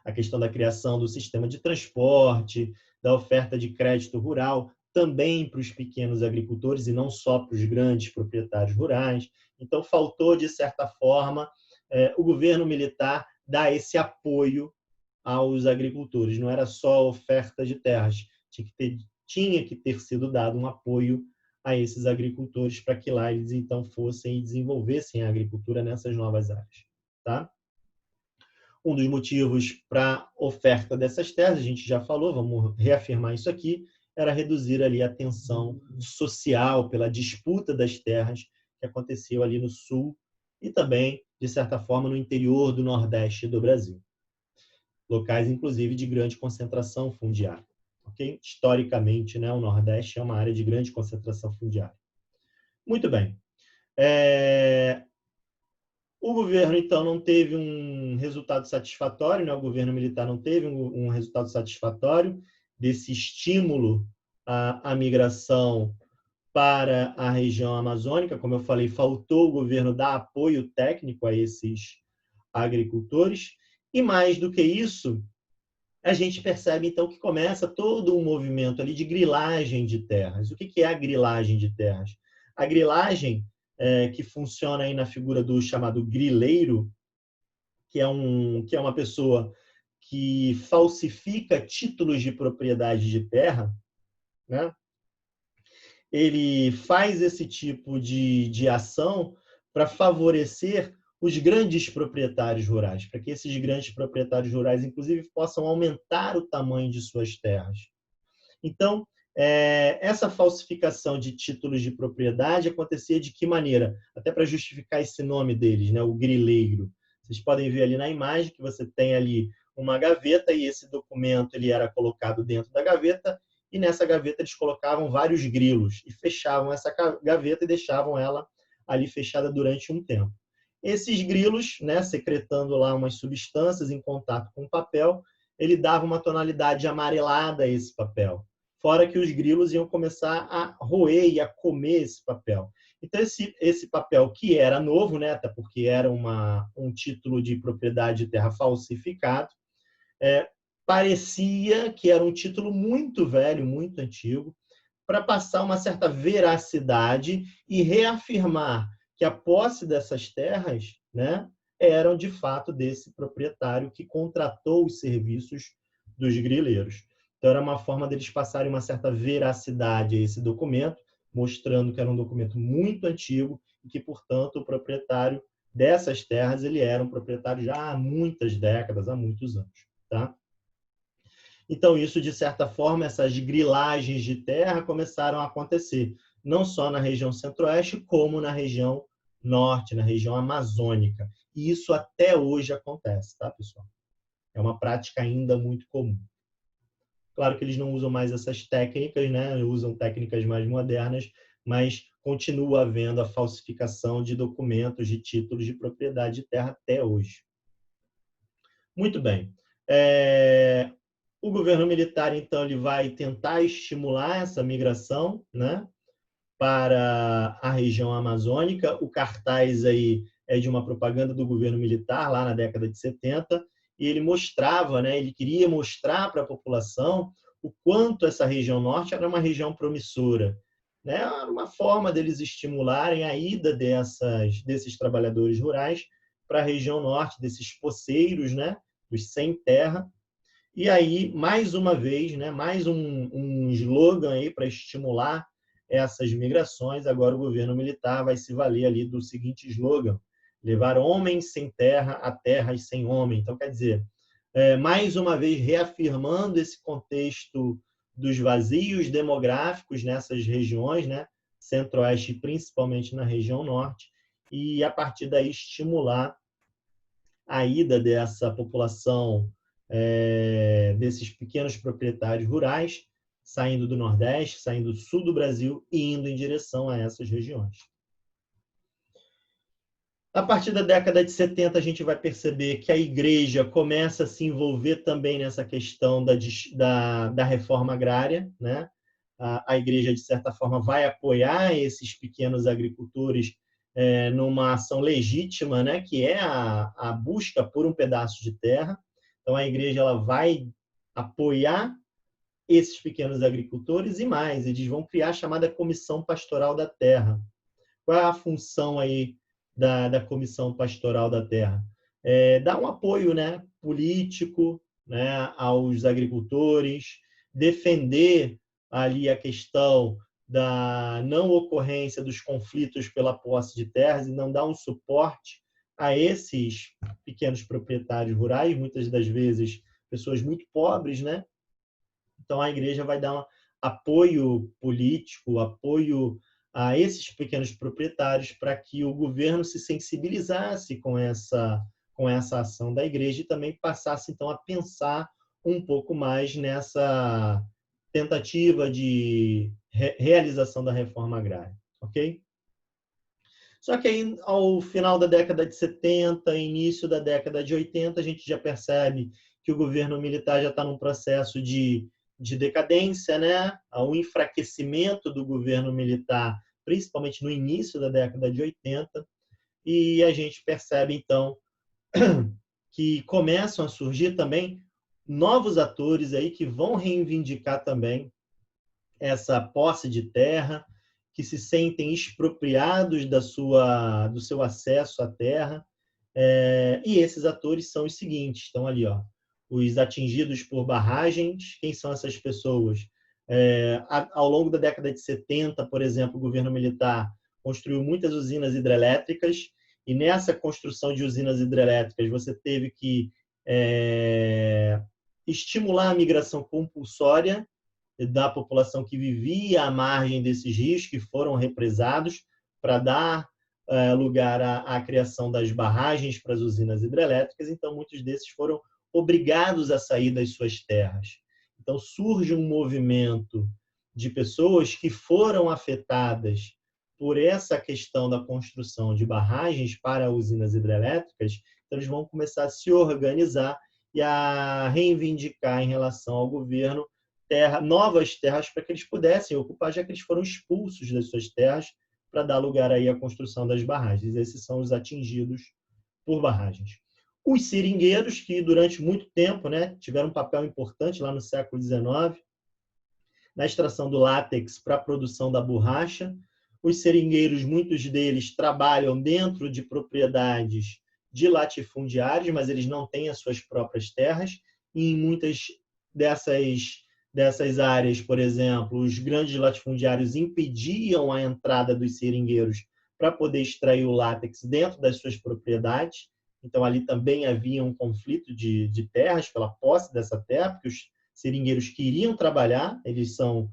A questão da criação do sistema de transporte, da oferta de crédito rural, também para os pequenos agricultores e não só para os grandes proprietários rurais. Então, faltou, de certa forma, o governo militar dar esse apoio aos agricultores. Não era só a oferta de terras, tinha que ter sido dado um apoio a esses agricultores para que lá eles, então, fossem e desenvolvessem a agricultura nessas novas áreas. Tá? Um dos motivos para a oferta dessas terras, a gente já falou, vamos reafirmar isso aqui, era reduzir ali a tensão social pela disputa das terras que aconteceu ali no sul e também, de certa forma, no interior do Nordeste do Brasil. Locais, inclusive, de grande concentração fundiária. Okay? Historicamente, né, o Nordeste é uma área de grande concentração fundiária. Muito bem. O governo, então, não teve um resultado satisfatório, né? O governo militar não teve um resultado satisfatório desse estímulo à migração para a região amazônica. Como eu falei, faltou o governo dar apoio técnico a esses agricultores. E mais do que isso, a gente percebe, então, que começa todo um movimento ali de grilagem de terras. O que é a grilagem de terras? A grilagem, que funciona aí na figura do chamado grileiro, que é uma pessoa que falsifica títulos de propriedade de terra, né? Ele faz esse tipo de ação para favorecer os grandes proprietários rurais, para que esses grandes proprietários rurais, inclusive, possam aumentar o tamanho de suas terras. Então, essa falsificação de títulos de propriedade acontecia de que maneira? Até para justificar esse nome deles, né? O grileiro. Vocês podem ver ali na imagem que você tem ali uma gaveta e esse documento ele era colocado dentro da gaveta e nessa gaveta eles colocavam vários grilos e fechavam essa gaveta e deixavam ela ali fechada durante um tempo. Esses grilos, né, secretando lá umas substâncias em contato com o papel, ele dava uma tonalidade amarelada a esse papel. Fora que os grilos iam começar a roer e a comer esse papel. Então, esse papel que era novo, né, até porque era um título de propriedade de terra falsificado, parecia que era um título muito velho, muito antigo, para passar uma certa veracidade e reafirmar que a posse dessas terras, né, eram de fato desse proprietário que contratou os serviços dos grileiros. Então, era uma forma deles passarem uma certa veracidade a esse documento, mostrando que era um documento muito antigo e que, portanto, o proprietário dessas terras ele era um proprietário já há muitas décadas, há muitos anos. Tá? Então, isso, de certa forma, essas grilagens de terra começaram a acontecer, não só na região centro-oeste, como na região norte, na região amazônica. E isso até hoje acontece, tá, pessoal? É uma prática ainda muito comum. Claro que eles não usam mais essas técnicas, né? Usam técnicas mais modernas, mas continua havendo a falsificação de documentos, de títulos de propriedade de terra até hoje. Muito bem. O governo militar, então, ele vai tentar estimular essa migração, né? para a região amazônica. O cartaz aí é de uma propaganda do governo militar, lá na década de 70, e ele mostrava, né, ele queria mostrar para a população o quanto essa região norte era uma região promissora. Né? Era uma forma deles estimularem a ida desses trabalhadores rurais para a região norte, desses poceiros, né, dos sem terra. E aí, mais uma vez, né, mais um slogan aí para estimular essas migrações. Agora o governo militar vai se valer ali do seguinte slogan: levar homens sem terra a terras sem homem. Então, quer dizer, mais uma vez reafirmando esse contexto dos vazios demográficos nessas regiões, né, centro-oeste, principalmente na região norte, e a partir daí estimular a ida dessa população, desses pequenos proprietários rurais, saindo do Nordeste, saindo do sul do Brasil e indo em direção a essas regiões. A partir da década de 70, a gente vai perceber que a igreja começa a se envolver também nessa questão da reforma agrária, né? A igreja, de certa forma, vai apoiar esses pequenos agricultores numa ação legítima, né? Que é a busca por um pedaço de terra. Então, a igreja ela vai apoiar esses pequenos agricultores e mais, eles vão criar a chamada Comissão Pastoral da Terra. Qual é a função aí da Comissão Pastoral da Terra? Dar um apoio, né, político, né, aos agricultores, defender ali a questão da não ocorrência dos conflitos pela posse de terras e não dar um suporte a esses pequenos proprietários rurais, muitas das vezes pessoas muito pobres, né? Então a igreja vai dar um apoio político, apoio a esses pequenos proprietários para que o governo se sensibilizasse com essa ação da igreja e também passasse então a pensar um pouco mais nessa tentativa de realização da reforma agrária, ok? Só que aí, ao final da década de 70, início da década de 80, a gente já percebe que o governo militar já está num processo de decadência, né? O enfraquecimento do governo militar, principalmente no início da década de 80, e a gente percebe, então, que começam a surgir também novos atores aí que vão reivindicar também essa posse de terra, que se sentem expropriados do seu acesso à terra. E esses atores são os seguintes, estão ali, ó, os atingidos por barragens. Quem são essas pessoas? Ao longo da década de 70, por exemplo, o governo militar construiu muitas usinas hidrelétricas, e nessa construção de usinas hidrelétricas você teve que estimular a migração compulsória da população que vivia à margem desses rios, que foram represados, para dar lugar à criação das barragens para as usinas hidrelétricas. Então, muitos desses foram obrigados a sair das suas terras. Então, surge um movimento de pessoas que foram afetadas por essa questão da construção de barragens para usinas hidrelétricas. Então, eles vão começar a se organizar e a reivindicar em relação ao governo novas terras para que eles pudessem ocupar, já que eles foram expulsos das suas terras para dar lugar aí à construção das barragens. Esses são os atingidos por barragens. Os seringueiros, que durante muito tempo, né, tiveram um papel importante lá no século XIX, na extração do látex para a produção da borracha. Os seringueiros, muitos deles trabalham dentro de propriedades de latifundiários, mas eles não têm as suas próprias terras, e em muitas dessas áreas, por exemplo, os grandes latifundiários impediam a entrada dos seringueiros para poder extrair o látex dentro das suas propriedades. Então, ali também havia um conflito de terras pela posse dessa terra, porque os seringueiros queriam trabalhar, eles são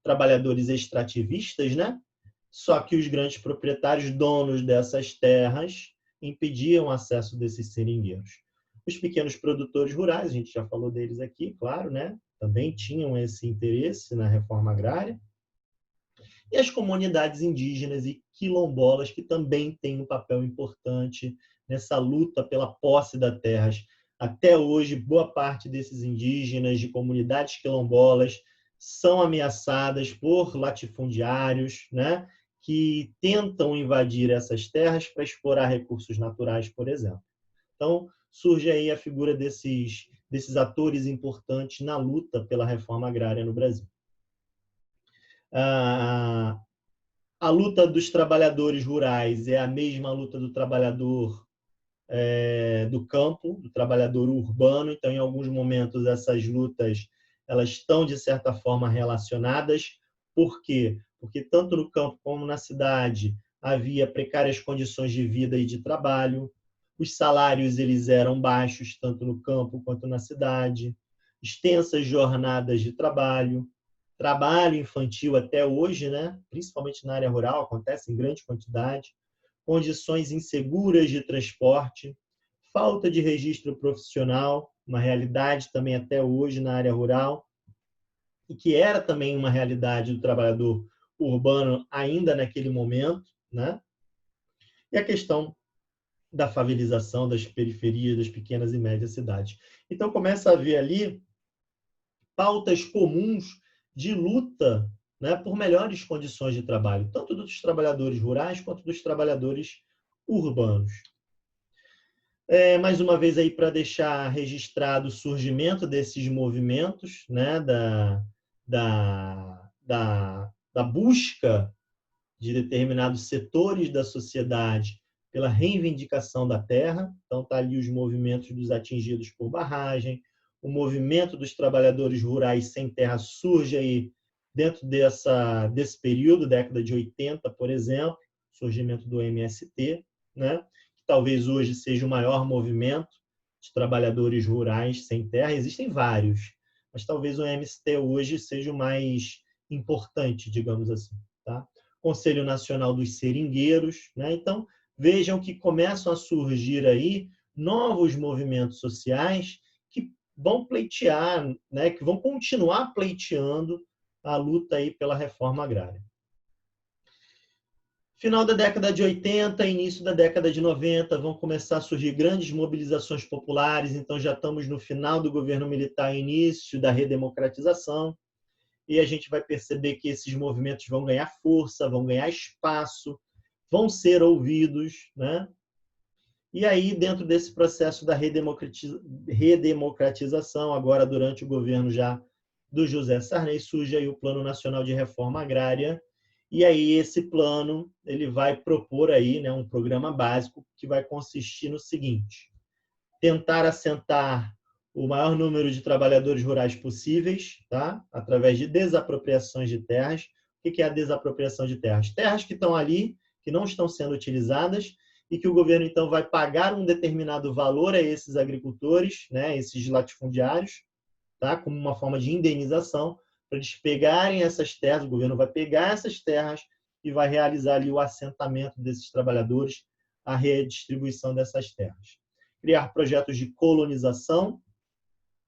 trabalhadores extrativistas, né? Só que os grandes proprietários, donos dessas terras, impediam o acesso desses seringueiros. Os pequenos produtores rurais, a gente já falou deles aqui, claro, né? Também tinham esse interesse na reforma agrária. E as comunidades indígenas e quilombolas, que também têm um papel importante nessa luta pela posse das terras. Até hoje, boa parte desses indígenas, de comunidades quilombolas, são ameaçadas por latifundiários, né, que tentam invadir essas terras para explorar recursos naturais, por exemplo. Então, surge aí a figura desses atores importantes na luta pela reforma agrária no Brasil. A luta dos trabalhadores rurais é a mesma luta do trabalhador do campo, do trabalhador urbano. Então, em alguns momentos, essas lutas elas estão, de certa forma, relacionadas. Por quê? Porque tanto no campo como na cidade havia precárias condições de vida e de trabalho, os salários eles eram baixos, tanto no campo quanto na cidade, extensas jornadas de trabalho, trabalho infantil até hoje, né? Principalmente na área rural, acontece em grande quantidade, condições inseguras de transporte, falta de registro profissional, uma realidade também até hoje na área rural, e que era também uma realidade do trabalhador urbano ainda naquele momento, né? E a questão da favelização das periferias, das pequenas e médias cidades. Então, começa a haver ali pautas comuns de luta, né, por melhores condições de trabalho, tanto dos trabalhadores rurais quanto dos trabalhadores urbanos. Mais uma vez aí para deixar registrado o surgimento desses movimentos, né, da busca de determinados setores da sociedade pela reivindicação da terra. Então, está ali os movimentos dos atingidos por barragem, o movimento dos trabalhadores rurais sem terra surge aí dentro desse período, década de 80, por exemplo, surgimento do MST, né? Que talvez hoje seja o maior movimento de trabalhadores rurais sem terra. Existem vários, mas talvez o MST hoje seja o mais importante, digamos assim. Tá? Conselho Nacional dos Seringueiros, né? Então, vejam que começam a surgir aí novos movimentos sociais que vão pleitear, né? Que vão continuar pleiteando a luta aí pela reforma agrária. Final da década de 80, início da década de 90, vão começar a surgir grandes mobilizações populares, então já estamos no final do governo militar, início da redemocratização, e a gente vai perceber que esses movimentos vão ganhar força, vão ganhar espaço, vão ser ouvidos, né? E aí, dentro desse processo da redemocratização, agora durante o governo já do José Sarney, surge aí o Plano Nacional de Reforma Agrária, e aí esse plano ele vai propor aí, né, um programa básico que vai consistir no seguinte: tentar assentar o maior número de trabalhadores rurais possíveis, tá? Através de desapropriações de terras. O que é a desapropriação de terras? Terras que estão ali, que não estão sendo utilizadas, e que o governo, então, vai pagar um determinado valor a esses agricultores, né, esses latifundiários, tá? Como uma forma de indenização, para eles pegarem essas terras, o governo vai pegar essas terras e vai realizar ali o assentamento desses trabalhadores, a redistribuição dessas terras. Criar projetos de colonização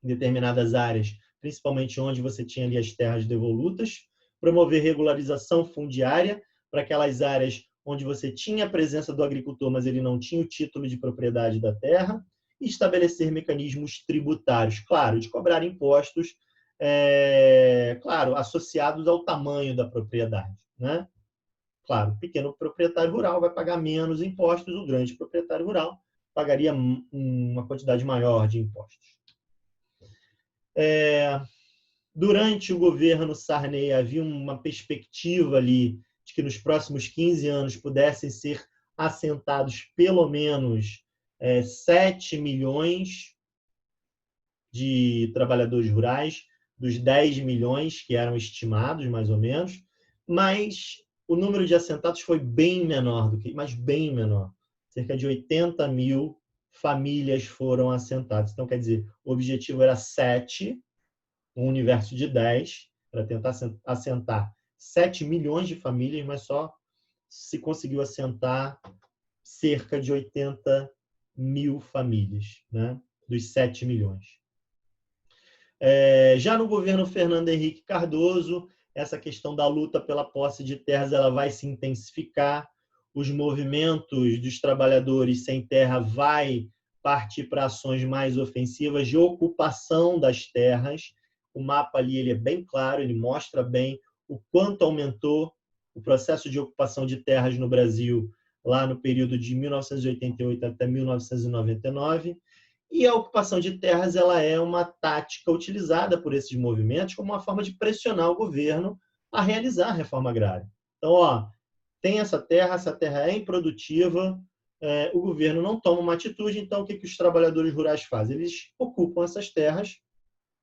em determinadas áreas, principalmente onde você tinha ali as terras devolutas, promover regularização fundiária para aquelas áreas onde você tinha a presença do agricultor, mas ele não tinha o título de propriedade da terra, e estabelecer mecanismos tributários, claro, de cobrar impostos, claro, associados ao tamanho da propriedade, né? Claro, o pequeno proprietário rural vai pagar menos impostos, o grande proprietário rural pagaria uma quantidade maior de impostos. Durante o governo Sarney havia uma perspectiva ali de que nos próximos 15 anos pudessem ser assentados pelo menos 7 milhões de trabalhadores rurais, dos 10 milhões que eram estimados, mais ou menos, mas o número de assentados foi bem menor do que, mas bem menor. Cerca de 80 mil famílias foram assentadas. Então, quer dizer, o objetivo era 7, um universo de 10, para tentar assentar 7 milhões de famílias, mas só se conseguiu assentar cerca de 80 mil famílias, né, dos 7 milhões. Já no governo Fernando Henrique Cardoso, essa questão da luta pela posse de terras ela vai se intensificar, os movimentos dos trabalhadores sem terra vai partir para ações mais ofensivas de ocupação das terras, o mapa ali ele é bem claro, ele mostra bem o quanto aumentou o processo de ocupação de terras no Brasil lá no período de 1988 até 1999. E a ocupação de terras ela é uma tática utilizada por esses movimentos como uma forma de pressionar o governo a realizar a reforma agrária. Então, tem essa terra é improdutiva, o governo não toma uma atitude, então o que os trabalhadores rurais fazem? Eles ocupam essas terras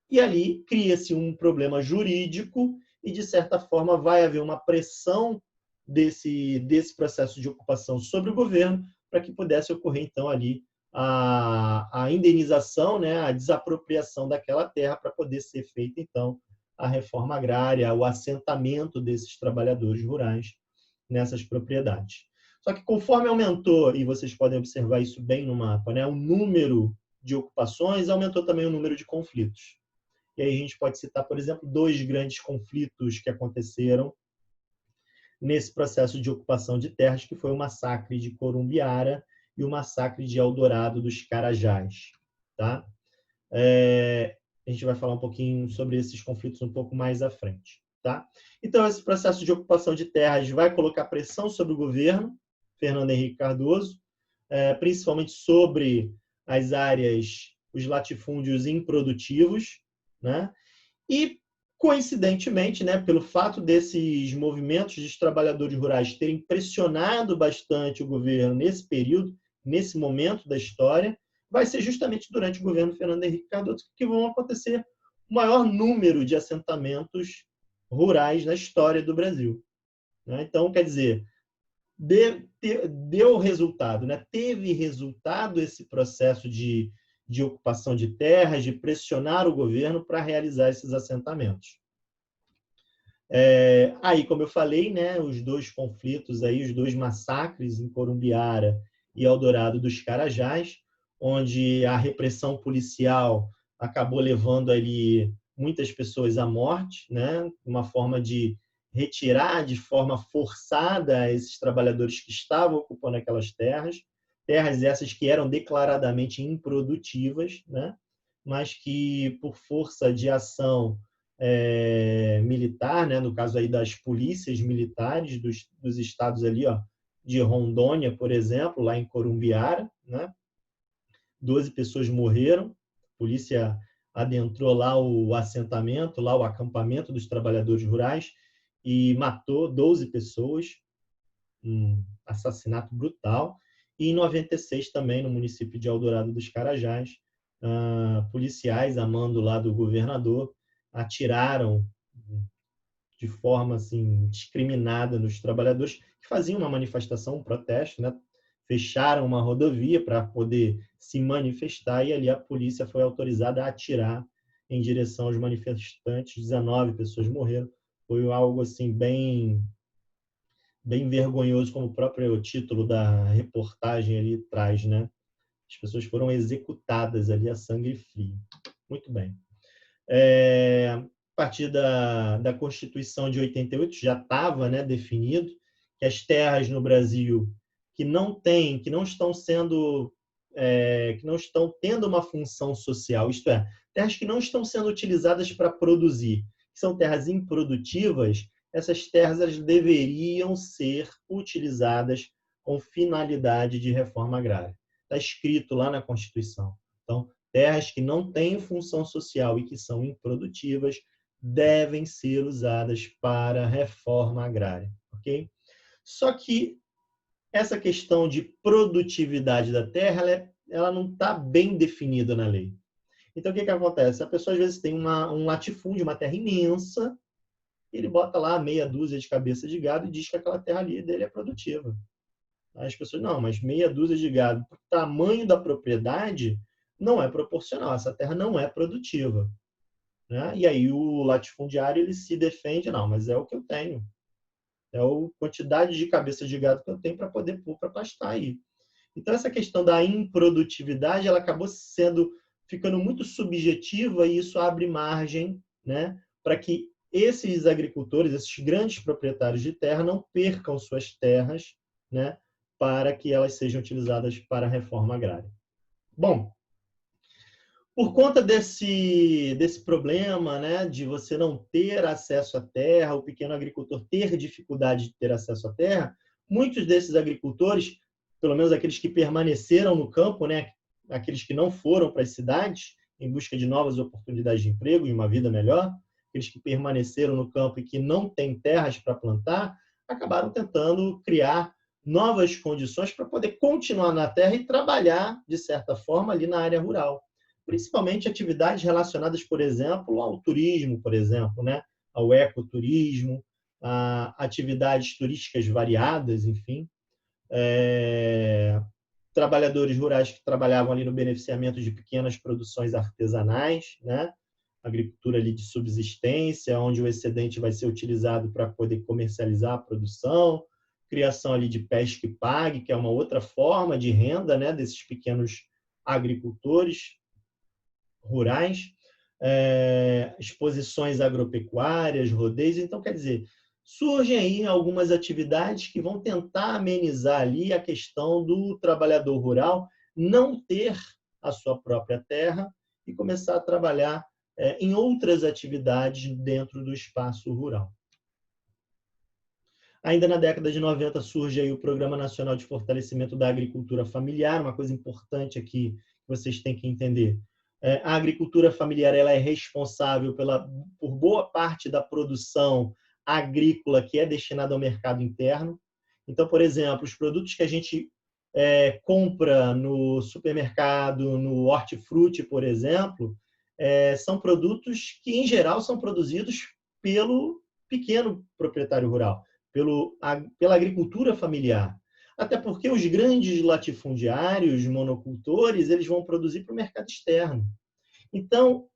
e ali cria-se um problema jurídico e, de certa forma, vai haver uma pressão desse processo de ocupação sobre o governo para que pudesse ocorrer, então, ali a indenização, né, a desapropriação daquela terra para poder ser feita, então, a reforma agrária, o assentamento desses trabalhadores rurais nessas propriedades. Só que conforme aumentou, e vocês podem observar isso bem no mapa, né, o número de ocupações, aumentou também o número de conflitos. E aí a gente pode citar, por exemplo, 2 grandes conflitos que aconteceram nesse processo de ocupação de terras, que foi o massacre de Corumbiara e o massacre de Eldorado dos Carajás. Tá? A gente vai falar um pouquinho sobre esses conflitos um pouco mais à frente. Tá? Então, esse processo de ocupação de terras vai colocar pressão sobre o governo, Fernando Henrique Cardoso, principalmente sobre as áreas, os latifúndios improdutivos, né? E, coincidentemente, né, pelo fato desses movimentos dos trabalhadores rurais terem pressionado bastante o governo nesse período, nesse momento da história, vai ser justamente durante o governo Fernando Henrique Cardoso que vão acontecer o maior número de assentamentos rurais na história do Brasil. Então, quer dizer, deu resultado, né? Teve resultado esse processo de ocupação de terras, de pressionar o governo para realizar esses assentamentos. Aí, como eu falei, né, os 2 conflitos, aí, os 2 massacres em Corumbiara e Eldorado dos Carajás, onde a repressão policial acabou levando ali muitas pessoas à morte, né, uma forma de retirar de forma forçada esses trabalhadores que estavam ocupando aquelas terras essas que eram declaradamente improdutivas, né, mas que, por força de ação militar, né, no caso aí das polícias militares dos estados ali, de Rondônia, por exemplo, lá em Corumbiara, né, 12 pessoas morreram, a polícia adentrou lá o assentamento, lá o acampamento dos trabalhadores rurais e matou 12 pessoas, um assassinato brutal. E em 96 também, no município de Eldorado dos Carajás, policiais, a mando lá do governador, atiraram de forma assim discriminada nos trabalhadores que faziam uma manifestação, um protesto, né? Fecharam uma rodovia para poder se manifestar e ali a polícia foi autorizada a atirar em direção aos manifestantes. 19 pessoas morreram. Foi algo assim bem vergonhoso, como o próprio título da reportagem ali traz, né? As pessoas foram executadas ali a sangue frio. Muito bem. A partir da Constituição de 88 já estava, né, definido que as terras no Brasil que não estão tendo uma função social, isto é, terras que não estão sendo utilizadas para produzir, que são terras improdutivas, essas terras elas deveriam ser utilizadas com finalidade de reforma agrária. Está escrito lá na Constituição. Então, terras que não têm função social e que são improdutivas devem ser usadas para reforma agrária, ok? Só que essa questão de produtividade da terra, ela não está bem definida na lei. Então, o que acontece? A pessoa, às vezes, tem um latifúndio, uma terra imensa, ele bota lá meia dúzia de cabeça de gado e diz que aquela terra ali dele é produtiva. As pessoas, não, mas meia dúzia de gado, o tamanho da propriedade não é proporcional, essa terra não é produtiva. Né? E aí o latifundiário ele se defende, não, mas é o que eu tenho. É a quantidade de cabeça de gado que eu tenho para poder pôr para pastar aí. Então, essa questão da improdutividade ela acabou ficando muito subjetiva e isso abre margem, né, para que esses agricultores, esses grandes proprietários de terra, não percam suas terras, né, para que elas sejam utilizadas para a reforma agrária. Bom, Por conta desse problema, né, de você não ter acesso à terra, o pequeno agricultor ter dificuldade de ter acesso à terra, muitos desses agricultores, pelo menos aqueles que permaneceram no campo, né, aqueles que não foram para as cidades em busca de novas oportunidades de emprego e uma vida melhor, aqueles que permaneceram no campo e que não têm terras para plantar, acabaram tentando criar novas condições para poder continuar na terra e trabalhar, de certa forma, ali na área rural. Principalmente atividades relacionadas, por exemplo, ao turismo, por exemplo, né? Ao ecoturismo, a atividades turísticas variadas, enfim. Trabalhadores rurais que trabalhavam ali no beneficiamento de pequenas produções artesanais, né? Agricultura ali de subsistência, onde o excedente vai ser utilizado para poder comercializar a produção, criação ali de pesca e pague, que é uma outra forma de renda, né, desses pequenos agricultores rurais, exposições agropecuárias, rodeios. Então, quer dizer, surgem aí algumas atividades que vão tentar amenizar ali a questão do trabalhador rural não ter a sua própria terra e começar a trabalhar em outras atividades dentro do espaço rural. Ainda na década de 90 surge aí o Programa Nacional de Fortalecimento da Agricultura Familiar, uma coisa importante aqui que vocês têm que entender. A agricultura familiar ela é responsável por boa parte da produção agrícola que é destinada ao mercado interno. Então, por exemplo, os produtos que a gente compra no supermercado, no hortifruti, por exemplo, são produtos que, em geral, são produzidos pelo pequeno proprietário rural, pela agricultura familiar. Até porque os grandes latifundiários, monocultores, eles vão produzir para o mercado externo. Então,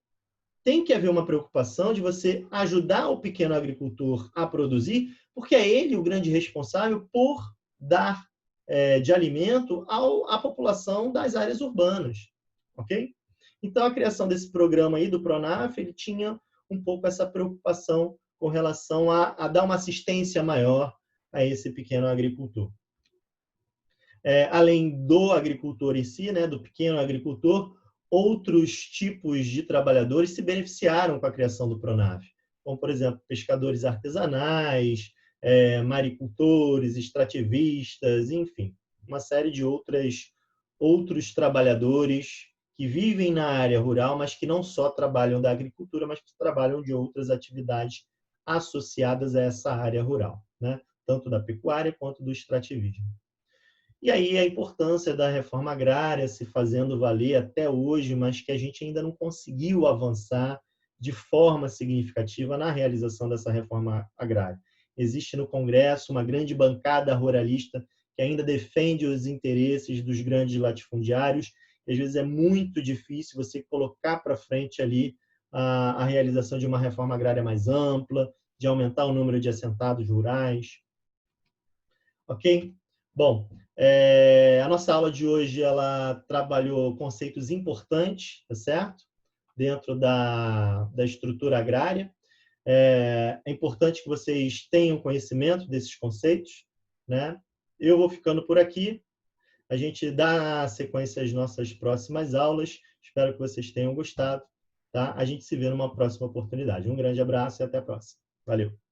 tem que haver uma preocupação de você ajudar o pequeno agricultor a produzir, porque é ele o grande responsável por dar de alimento à população das áreas urbanas. Ok? Então, a criação desse programa aí do Pronaf, ele tinha um pouco essa preocupação com relação a dar uma assistência maior a esse pequeno agricultor. Além do agricultor em si, né, do pequeno agricultor, outros tipos de trabalhadores se beneficiaram com a criação do Pronaf, como, por exemplo, pescadores artesanais, maricultores, extrativistas, enfim, uma série de outros trabalhadores que vivem na área rural, mas que não só trabalham da agricultura, mas que trabalham de outras atividades associadas a essa área rural, né? Tanto da pecuária quanto do extrativismo. E aí a importância da reforma agrária se fazendo valer até hoje, mas que a gente ainda não conseguiu avançar de forma significativa na realização dessa reforma agrária. Existe no Congresso uma grande bancada ruralista que ainda defende os interesses dos grandes latifundiários, e às vezes é muito difícil você colocar para frente ali a realização de uma reforma agrária mais ampla, de aumentar o número de assentados rurais. Ok? Bom, a nossa aula de hoje ela trabalhou conceitos importantes, tá certo? Dentro da estrutura agrária. É importante que vocês tenham conhecimento desses conceitos, né? Eu vou ficando por aqui. A gente dá sequência às nossas próximas aulas. Espero que vocês tenham gostado, tá? A gente se vê numa próxima oportunidade. Um grande abraço e até a próxima. Valeu!